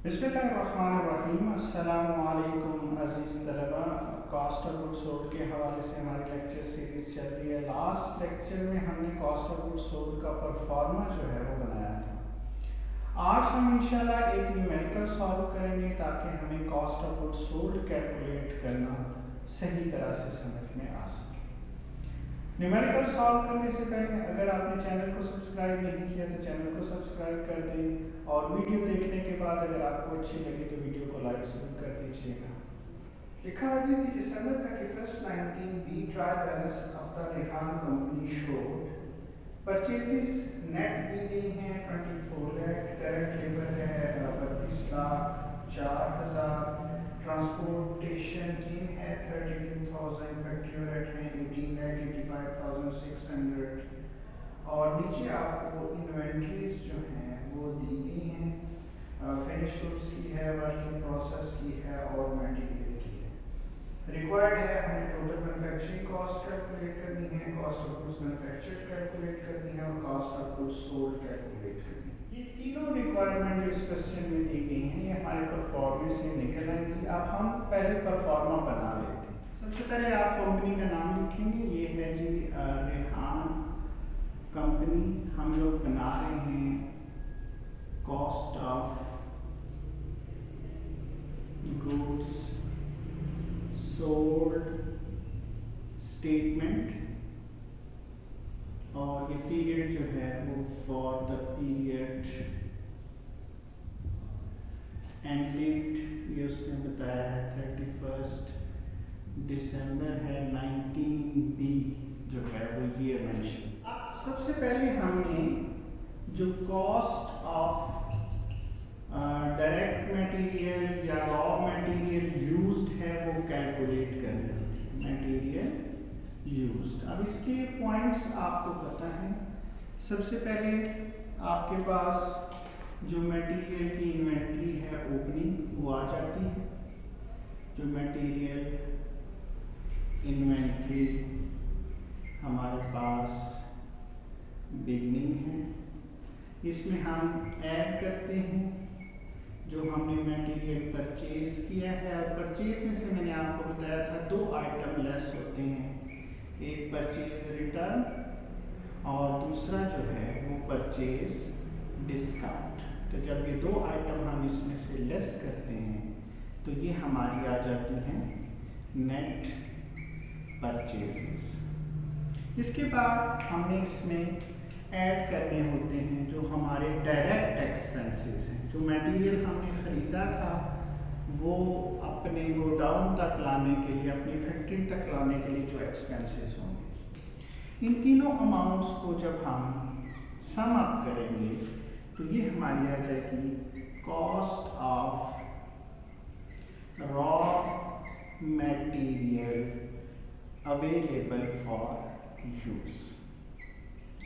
बिस्मिल्लाहिर्रहमानिर्रहीम। अस्सलामुअलैकुम अज़ीज़ तलबा। कॉस्ट ऑफ गुड्स सोल्ड के हवाले से हमारी लेक्चर सीरीज़ चल रही है। लास्ट लेक्चर में हमने कॉस्ट ऑफ गुड्स सोल्ड का परफॉर्मा जो है वो बनाया था। आज हम इंशाल्लाह एक न्यूमेरिकल सॉल्व करेंगे ताकि हमें cost of goods sold calculate करना सही तरह से समझ में आ सके। न्यूमेरिकल सॉल्व करने से पहले अगर आपने चैनल को सब्सक्राइब नहीं किया तो चैनल को सब्सक्राइब कर दें और वीडियो देखने के बाद अगर आपको अच्छी लगे तो वीडियो को लाइक जरूर कर दीजिएगा। लिखा हुआ है कि December 31, 19 trial balance of the Rehan company showed purchases net दी गई हैं 24 लाख, डायरेक्ट लेबर है 32 लाख 4,000, ट्रांसपोर्टेशन टीम है 32,000, फैक्ट्री ओवरहेड है 18,85,600 और नीचे आपको इन्वेंट्रीज जो हैं वो दी गई हैं। फिनिश गुड्स की है, वर्क इन प्रोसेस की है और मटेरियल की है। रिक्वायर्ड है हमें टोटल मैन्युफैक्चरिंग कॉस्ट कैलकुलेट करनी है, cost of goods manufactured calculate करनी है और cost of goods sold calculate करनी है। ये तीनों रिक्वायरमेंट जो इस क्वेश्चन में दी गई हैं ये हमारे परफॉर्मेंस से निकल आएंगी। अब हम पहले परफॉर्मा बना लेते हैं। सबसे पहले आप कंपनी का नाम लिखेंगे। ये है जी रेहान कंपनी। हम लोग बना रहे हैं cost of goods sold statement और ये पीरियड जो है वो फॉर द पीरियड एंडेड ये उसने बताया है 31 दिसंबर है 19B जो है वो ये मेंशन। अब सबसे पहले हमने जो कॉस्ट ऑफ डायरेक्ट मटेरियल या रॉ मटेरियल यूज्ड है वो कैलकुलेट करनी होती है। मटेरियल यूज्ड, अब इसके पॉइंट्स आपको पता है। सबसे पहले आपके पास जो मटेरियल की इन्वेंट्री है ओपनिंग वो आ जाती है। जो मटेरियल इन्वेंट्री हमारे पास बिगनिंग है, इसमें हम ऐड करते हैं जो हमने मटेरियल परचेज किया है। और परचेज में से मैंने आपको बताया था दो आइटम लेस होते हैं, एक परचेज रिटर्न और दूसरा जो है वो परचेज डिस्काउंट। तो जब ये दो आइटम हम इसमें से लेस करते हैं तो ये हमारी आ जाती हैं नेट परचेजेस। इसके बाद हमने इसमें ऐड करने होते हैं जो हमारे डायरेक्ट एक्सपेंसेस हैं। जो मटेरियल हमने ख़रीदा था वो अपने गोडाउन तक लाने के लिए, अपनी फैक्ट्री तक लाने के लिए जो एक्सपेंसेस होंगे, इन तीनों अमाउंट्स को जब हम सम अप करेंगे तो ये हमारी आ जाएगी cost of raw material available for use.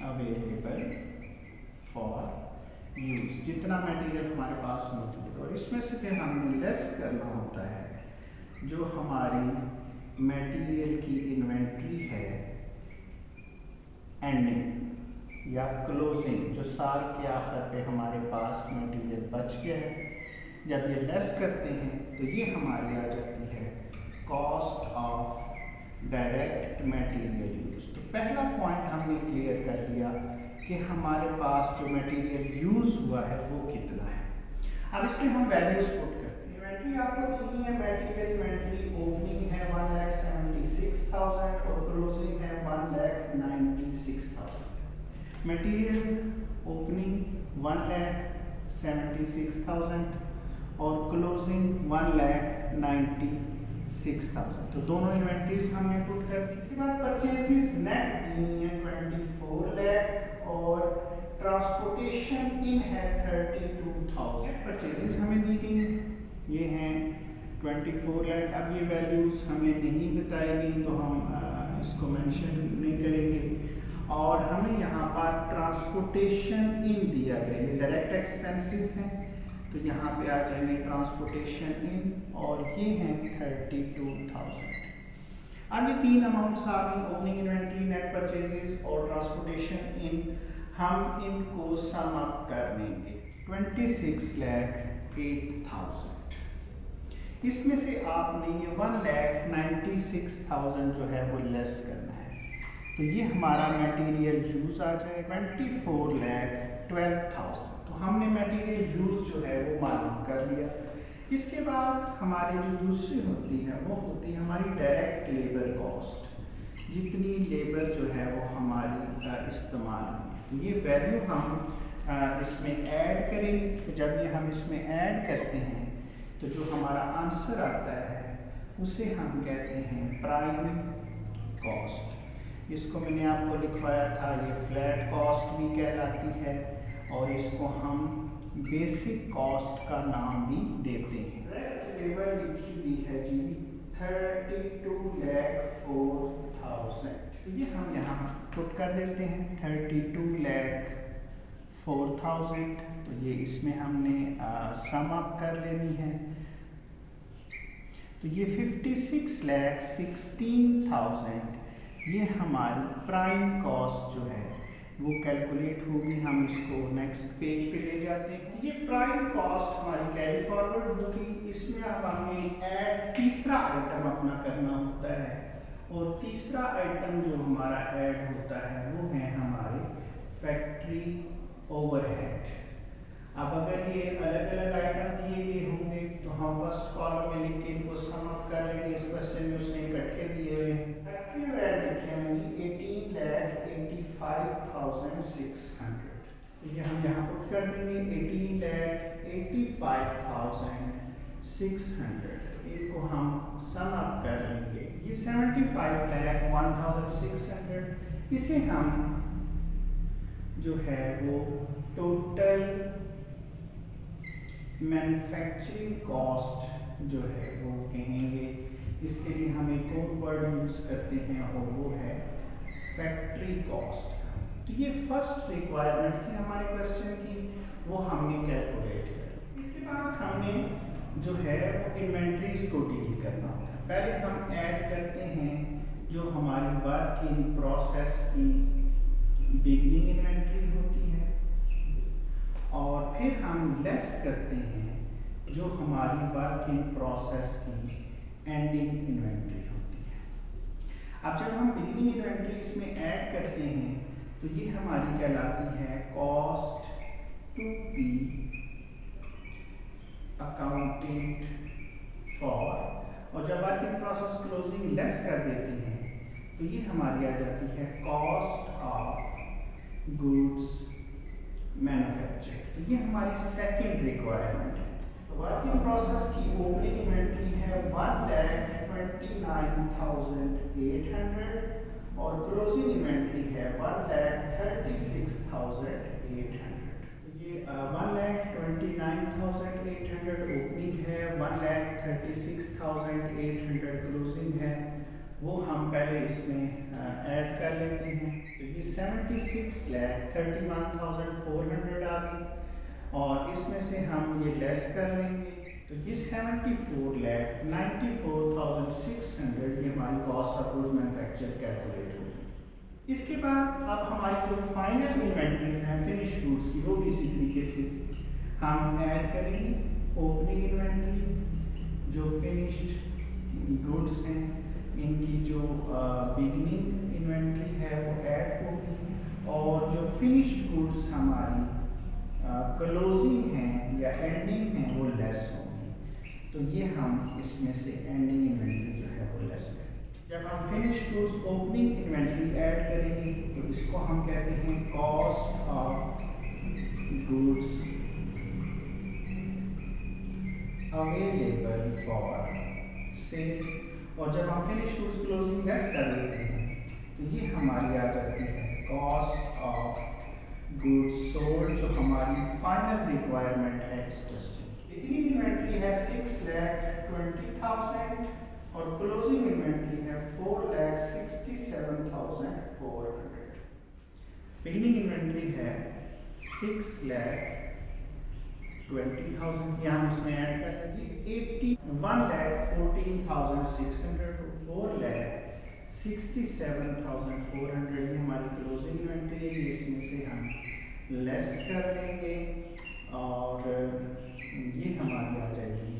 Available for use, जितना मटेरियल हमारे पास मौजूद है और इसमें से फिर हमें लेस करना होता है जो हमारी मटेरियल की इन्वेंट्री है एंडिंग या क्लोजिंग, जो साल के आखिर पे हमारे पास मटेरियल बच गया है। जब ये लेस करते हैं तो ये हमारी आ जाती है cost of direct material use. तो पहला पॉइंट हमने क्लियर कर लिया कि हमारे पास जो मटेरियल यूज हुआ है वो कितना है। अब इसमें हम वैल्यूज पुट करते हैं। इन्वेंट्री आपको दी गई है, मटेरियल इन्वेंट्री ओपनिंग है 1,76,000 और क्लोजिंग है 1,96,000। मटेरियल ओपनिंग 1,76,000 और क्लोजिंग 1,96,000। तो दोनों इन्वेंट्रीज हमने पुट कर दी। इसके बाद परचेजेस नेट दी है 24 लाख और ट्रांसपोर्टेशन इन है 32,000। परचेजेस हमें दी गई ये हैं 24 लाख। अब ये वैल्यूज हमें नहीं बताई गई तो हम इसको मेंशन नहीं करेंगे। और हमें यहाँ पर ट्रांसपोर्टेशन इन दिया गया, ये डायरेक्ट एक्सपेंसेस हैं तो यहाँ पे आ जाएंगे ट्रांसपोर्टेशन इन और ये हैं 32,000। अब ये तीन अमाउंट्स आ गई, ओपनिंग इन्वेंट्री, नेट परचेजेस और ट्रांसपोर्टेशन इन। हम इनको सम अप कर लेंगे। 26 लाख 8,000। इसमें से आपने ये 1,96,000 जो है वो लेस करना है, तो ये हमारा मटेरियल यूज आ जाए 24,12,000। तो हमने मटेरियल यूज जो है वो मालूम कर लिया। इसके बाद हमारी जो दूसरी होती है वो होती है हमारी डायरेक्ट लेबर कॉस्ट, जितनी लेबर जो है वो हमारी इस्तेमाल होगी। तो ये वैल्यू हम इसमें ऐड करेंगे। तो जब ये हम इसमें ऐड करते हैं तो जो हमारा आंसर आता है उसे हम कहते हैं प्राइम कॉस्ट। इसको मैंने आपको लिखवाया था, ये फ्लैट कॉस्ट भी कहलाती है और इसको हम बेसिक कॉस्ट का नाम भी देते हैं। लेबर लिखी हुई है जी 32,04,000। तो ये हम यहाँ पुट कर देते हैं 32,04,000। तो ये इसमें हमने सम अप कर लेनी है। तो ये 56,16,000 ये हमारी प्राइम कॉस्ट जो है वो कैलकुलेट होगी। हम इसको नेक्स्ट पेज पे ले जाते हैं। ये प्राइम कॉस्ट हमारी कैरी फॉरवर्ड होगी। इसमें अब हमें ऐड तीसरा आइटम अपना करना होता है और तीसरा आइटम जो हमारा ऐड होता है वो है हमारे फैक्ट्री ओवरहेड। अब अगर ये अलग अलग आइटम दिए गए होंगे तो हम फर्स्ट कॉलम में लिख के इनको सम अप कर लेंगे। इस क्वेश्चन में उसने इकट्ठे दिए हुए हैं। फैक्ट्री ओवरहेड लिखे हैं जी 18,85,600। तो ये हम यहाँ पुट कर देंगे 18,85,600। इनको हम सम अप कर लेंगे। ये 75,01,600। इसे हम जो है वो टोटल मैन्युफैक्चरिंग कॉस्ट जो है वो कहेंगे। इसके लिए हम एक और वर्ड यूज करते हैं और वो है फैक्ट्री कॉस्ट। तो ये फर्स्ट रिक्वायरमेंट थी हमारे क्वेश्चन की, वो हमने कैलकुलेट कर। इसके बाद हमने जो है वो इन्वेंट्रीज को डील करना होता है। पहले हम ऐड करते हैं जो हमारी वर्क इन प्रोसेस की बिगनिंग इन्वेंट्री होती है और फिर हम लेस करते हैं जो हमारी वर्क इन प्रोसेस की एंडिंग इन्वेंट्री होती है। अब जब हम बिगनिंग इन्वेंट्री इसमें ऐड करते हैं तो ये हमारी कहलाती है cost to be accounted for. और जब work in process closing less कर देते हैं तो ये हमारी आ जाती है कॉस्ट ऑफ गुड्स मैन्युफैक्चर्ड। तो ये हमारी सेकंड रिक्वायरमेंट है। तो वर्क इन प्रोसेस की ओपनिंग इन्वेंट्री है 1,29,800 और क्लोजिंग इन्वेंट्री है 1,36,800। तो ये 1,29,800 ओपनिंग है, 1,36,800 क्लोजिंग है। वो हम पहले इसमें ऐड कर लेते हैं। तो ये 76,31,400 आ गई और इसमें से हम ये लेस कर लेंगे। तो ये 74,94,600 ये हमारी cost of goods manufactured calculate होगी। इसके बाद अब हमारी जो फाइनल इन्वेंट्रीज हैं फिनिश गुड्स की, वो भी इसी तरीके से हम ऐड करेंगे। ओपनिंग इन्वेंट्री जो फिनिश्ड गुड्स हैं इनकी जो बिगनिंग इन्वेंट्री है वो ऐड होगी और जो फिनिश्ड गुड्स हमारी क्लोजिंग हैं या एंडिंग हैं वो लेस होंगी। तो ये हम इसमें से एंडिंग इन्वेंट्री जो है वो लेस करेंगे। जब हम finished goods opening inventory add करेंगे तो इसको हम कहते हैं cost of goods available for sale. और जब हम फिनिश गुड्स क्लोजिंग लेस कर लेते हैं तो ये हमारी आ जाती है कॉस्ट ऑफ गुड्स सोल्ड, जो हमारी फाइनल रिक्वायरमेंट है इस क्वेश्चन की। बिगिनिंग इन्वेंट्री है 6,20,000 और क्लोजिंग इन्वेंट्री है 4,67,400। बिगिनिंग इन्वेंट्री है 6,20,000, यहाँ इसमें ऐड कर देंगे 1,14,600 to 4,67,400 ये हमारी क्लोजिंग इन्वेंट्री है। इसमें से हम लेस कर लेंगे और ये हमारी आ जाएगी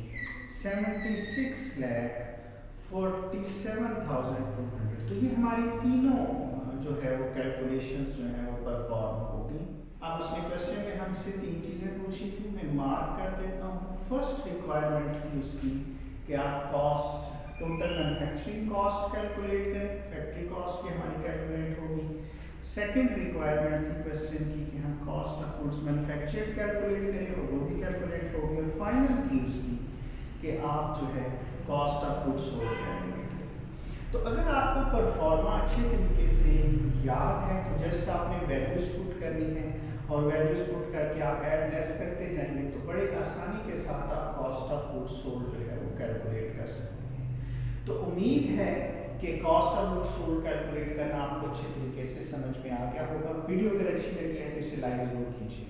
76,47,200। तो ये हमारी तीनों जो है वो कैलकुलेशंस जो है वो परफॉर्म होगी। अब उसने क्वेश्चन में हमसे 3 चीज़ें पूछी थी, मैं मार्क कर देता हूँ। फर्स्ट रिक्वायरमेंट थी उसकी कि आप cost, total manufacturing cost calculate करें, फैक्ट्री कॉस्ट की हमारी कैलकुलेट होगी। सेकेंड रिक्वायरमेंट थी क्वेश्चन की कि हम cost of goods manufactured calculate करें और वो भी कैलकुलेट होगी। और फाइनल थी उसकी कि आप जो है cost of goods sold calculate करें। तो अगर आपको परफॉर्मा अच्छे तरीके से याद है तो जस्ट आपने वैल्यूज पुट करनी है और वैल्यूज पुट करके आप ऐड लेस करते जाएंगे तो बड़े आसानी के साथ आप कॉस्ट ऑफ गुड्स सोल्ड जो है वो कैलकुलेट कर सकते हैं। तो उम्मीद है कि cost of goods sold calculate करना आपको अच्छे तरीके से समझ में आ गया होगा। वीडियो अगर अच्छी लगी है तो इसे लाइक जरूर कीजिए।